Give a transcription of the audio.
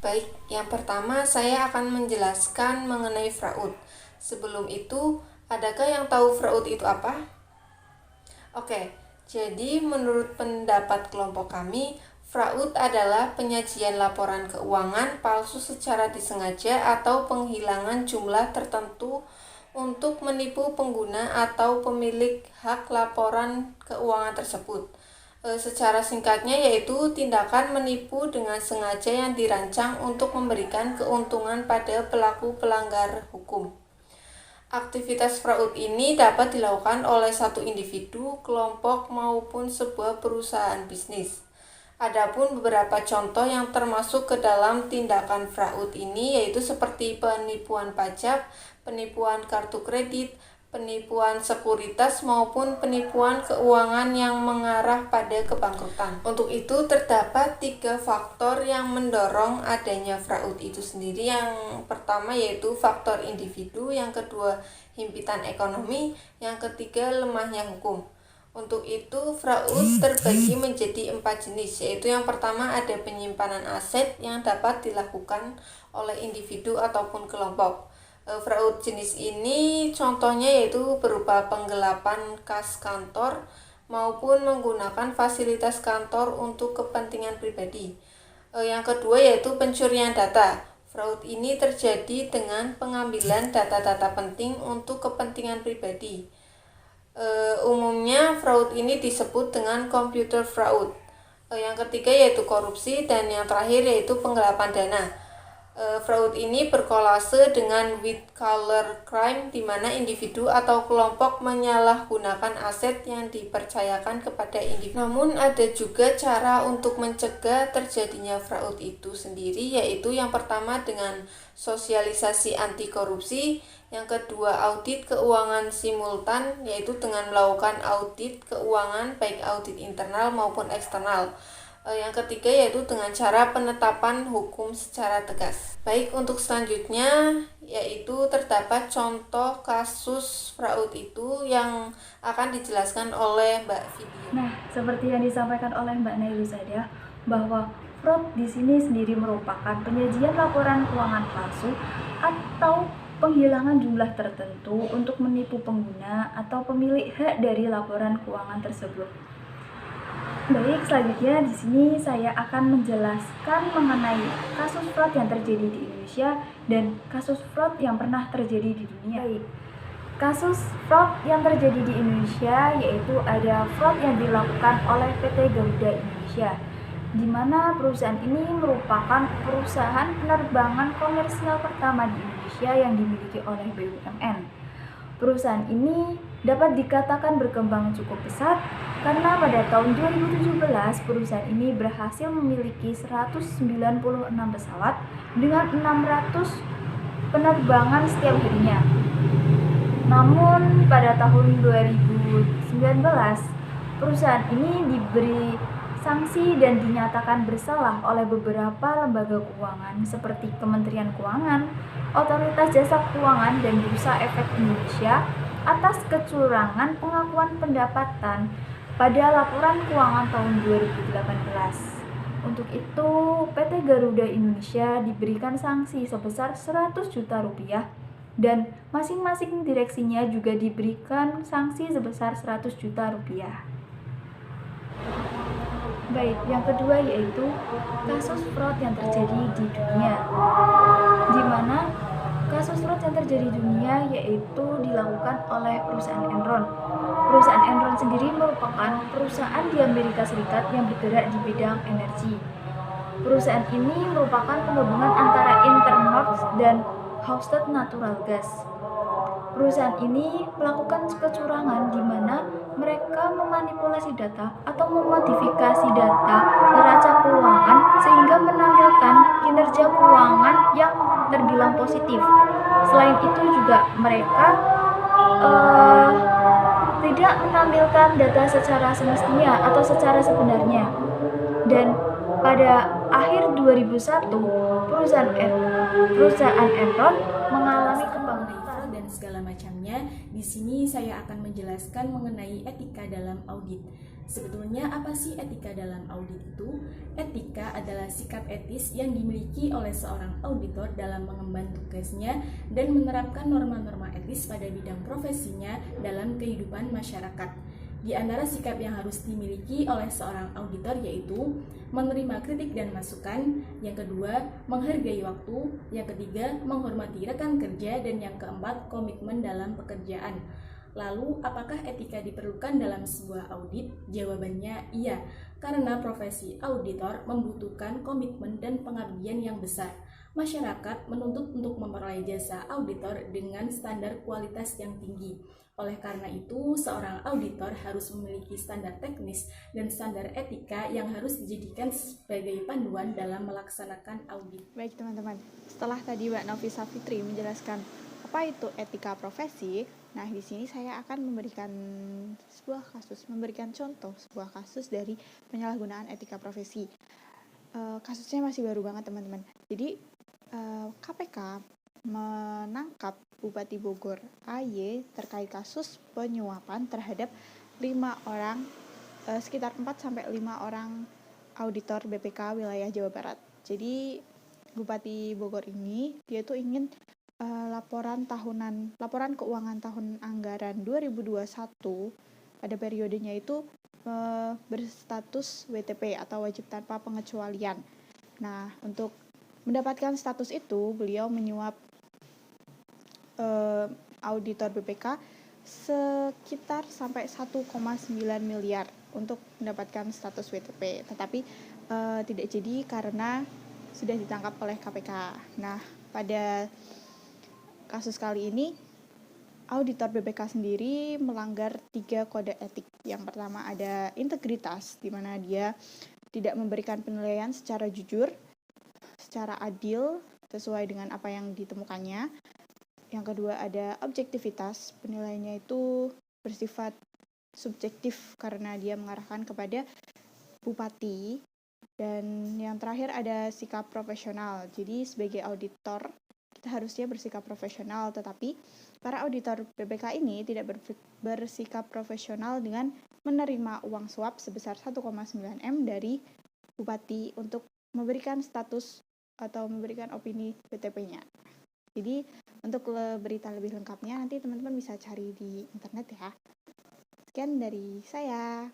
Baik, yang pertama saya akan menjelaskan mengenai fraud. Sebelum itu, adakah yang tahu fraud itu apa? Oke, jadi menurut pendapat kelompok kami, fraud adalah penyajian laporan keuangan palsu secara disengaja atau penghilangan jumlah tertentu untuk menipu pengguna atau pemilik hak laporan keuangan tersebut. Secara singkatnya yaitu tindakan menipu dengan sengaja yang dirancang untuk memberikan keuntungan pada pelaku pelanggar hukum. Aktivitas fraud ini dapat dilakukan oleh satu individu, kelompok, maupun sebuah perusahaan bisnis. Adapun beberapa contoh yang termasuk ke dalam tindakan fraud ini yaitu seperti penipuan pajak, penipuan kartu kredit, penipuan sekuritas maupun penipuan keuangan yang mengarah pada kebangkrutan. Untuk itu terdapat 3 faktor yang mendorong adanya fraud itu sendiri. Yang pertama yaitu faktor individu, yang kedua himpitan ekonomi, yang ketiga lemahnya hukum. Untuk itu fraud terbagi menjadi 4 jenis, yaitu yang pertama ada penyimpanan aset yang dapat dilakukan oleh individu ataupun kelompok. Fraud jenis ini contohnya yaitu berupa penggelapan kas kantor maupun menggunakan fasilitas kantor untuk kepentingan pribadi. Yang kedua yaitu pencurian data. Fraud ini terjadi dengan pengambilan data-data penting untuk kepentingan pribadi. Umumnya fraud ini disebut dengan computer fraud. Yang ketiga yaitu korupsi, dan yang terakhir yaitu penggelapan dana. Fraud ini berkolase dengan white collar crime, di mana individu atau kelompok menyalahgunakan aset yang dipercayakan kepada individu. Namun ada juga cara untuk mencegah terjadinya fraud itu sendiri, yaitu yang pertama dengan sosialisasi anti korupsi, yang kedua audit keuangan simultan, yaitu dengan melakukan audit keuangan baik audit internal maupun eksternal. Yang ketiga yaitu dengan cara penetapan hukum secara tegas. Baik, untuk selanjutnya yaitu terdapat contoh kasus fraud itu yang akan dijelaskan oleh Mbak Vidya. Nah, seperti yang disampaikan oleh Mbak Nailusada, bahwa fraud di sini sendiri merupakan penyajian laporan keuangan palsu atau penghilangan jumlah tertentu untuk menipu pengguna atau pemilik hak dari laporan keuangan tersebut. Baik, selanjutnya di sini saya akan menjelaskan mengenai kasus fraud yang terjadi di Indonesia dan kasus fraud yang pernah terjadi di dunia. Baik, kasus fraud yang terjadi di Indonesia yaitu ada fraud yang dilakukan oleh PT Garuda Indonesia, di mana perusahaan ini merupakan perusahaan penerbangan komersial pertama di Indonesia yang dimiliki oleh BUMN. Perusahaan ini dapat dikatakan berkembang cukup pesat karena pada tahun 2017 perusahaan ini berhasil memiliki 196 pesawat dengan 600 penerbangan setiap harinya. Namun pada tahun 2019 perusahaan ini diberi sanksi dan dinyatakan bersalah oleh beberapa lembaga keuangan seperti Kementerian Keuangan, Otoritas Jasa Keuangan, dan Bursa Efek Indonesia atas kecurangan pengakuan pendapatan pada laporan keuangan tahun 2018. Untuk itu, PT Garuda Indonesia diberikan sanksi sebesar 100 juta rupiah dan masing-masing direksinya juga diberikan sanksi sebesar 100 juta rupiah. Baik, yang kedua yaitu kasus fraud yang terjadi di dunia, di mana kasus fraud yang terjadi di dunia yaitu dilakukan oleh perusahaan Enron. Perusahaan Enron sendiri merupakan perusahaan di Amerika Serikat yang bergerak di bidang energi. Perusahaan ini merupakan penggabungan antara Internorth dan Houston Natural Gas. Perusahaan ini melakukan kecurangan di mana mereka memanipulasi data atau memodifikasi data neraca keuangan sehingga menampilkan kinerja keuangan yang terbilang positif. Selain itu juga mereka tidak menampilkan data secara semestinya atau secara sebenarnya. Dan pada akhir 2001 perusahaan Enron mengalami kebangkrutan dan segala macamnya. Di sini saya akan menjelaskan mengenai etika dalam audit. Sebetulnya apa sih etika dalam audit itu? Etika adalah sikap etis yang dimiliki oleh seorang auditor dalam mengemban tugasnya dan menerapkan norma-norma etis pada bidang profesinya dalam kehidupan masyarakat. Di antara sikap yang harus dimiliki oleh seorang auditor yaitu menerima kritik dan masukan, yang kedua, menghargai waktu, yang ketiga, menghormati rekan kerja, dan yang keempat, komitmen dalam pekerjaan. Lalu, apakah etika diperlukan dalam sebuah audit? Jawabannya iya, karena profesi auditor membutuhkan komitmen dan pengabdian yang besar. Masyarakat menuntut untuk memperoleh jasa auditor dengan standar kualitas yang tinggi. Oleh karena itu, seorang auditor harus memiliki standar teknis dan standar etika yang harus dijadikan sebagai panduan dalam melaksanakan audit. Baik teman-teman, setelah tadi Mbak Novisa Fitri menjelaskan apa itu etika profesi, nah di sini saya akan memberikan contoh sebuah kasus dari penyalahgunaan etika profesi. Kasusnya masih baru banget teman-teman. Jadi KPK menangkap Bupati Bogor AY terkait kasus penyuapan terhadap 5 orang, sekitar 4-5 orang auditor BPK wilayah Jawa Barat. Jadi Bupati Bogor ini dia tuh ingin laporan keuangan tahun anggaran 2021 pada periodenya itu berstatus WTP atau wajib tanpa pengecualian. Nah, untuk mendapatkan status itu, beliau menyuap auditor BPK sekitar sampai 1,9 miliar untuk mendapatkan status WTP. Tetapi tidak jadi karena sudah ditangkap oleh KPK. Nah, pada kasus kali ini, auditor BPK sendiri melanggar 3 kode etik. Yang pertama ada integritas, di mana dia tidak memberikan penilaian secara jujur, secara adil, sesuai dengan apa yang ditemukannya. Yang kedua ada objektivitas, penilaiannya itu bersifat subjektif karena dia mengarahkan kepada bupati. Dan yang terakhir ada sikap profesional. Jadi sebagai auditor kita harusnya bersikap profesional, tetapi para auditor BPK ini tidak bersikap profesional dengan menerima uang suap sebesar 1,9 M dari bupati untuk memberikan status atau memberikan opini WTP-nya. Jadi untuk berita lebih lengkapnya nanti teman-teman bisa cari di internet ya. Sekian dari saya.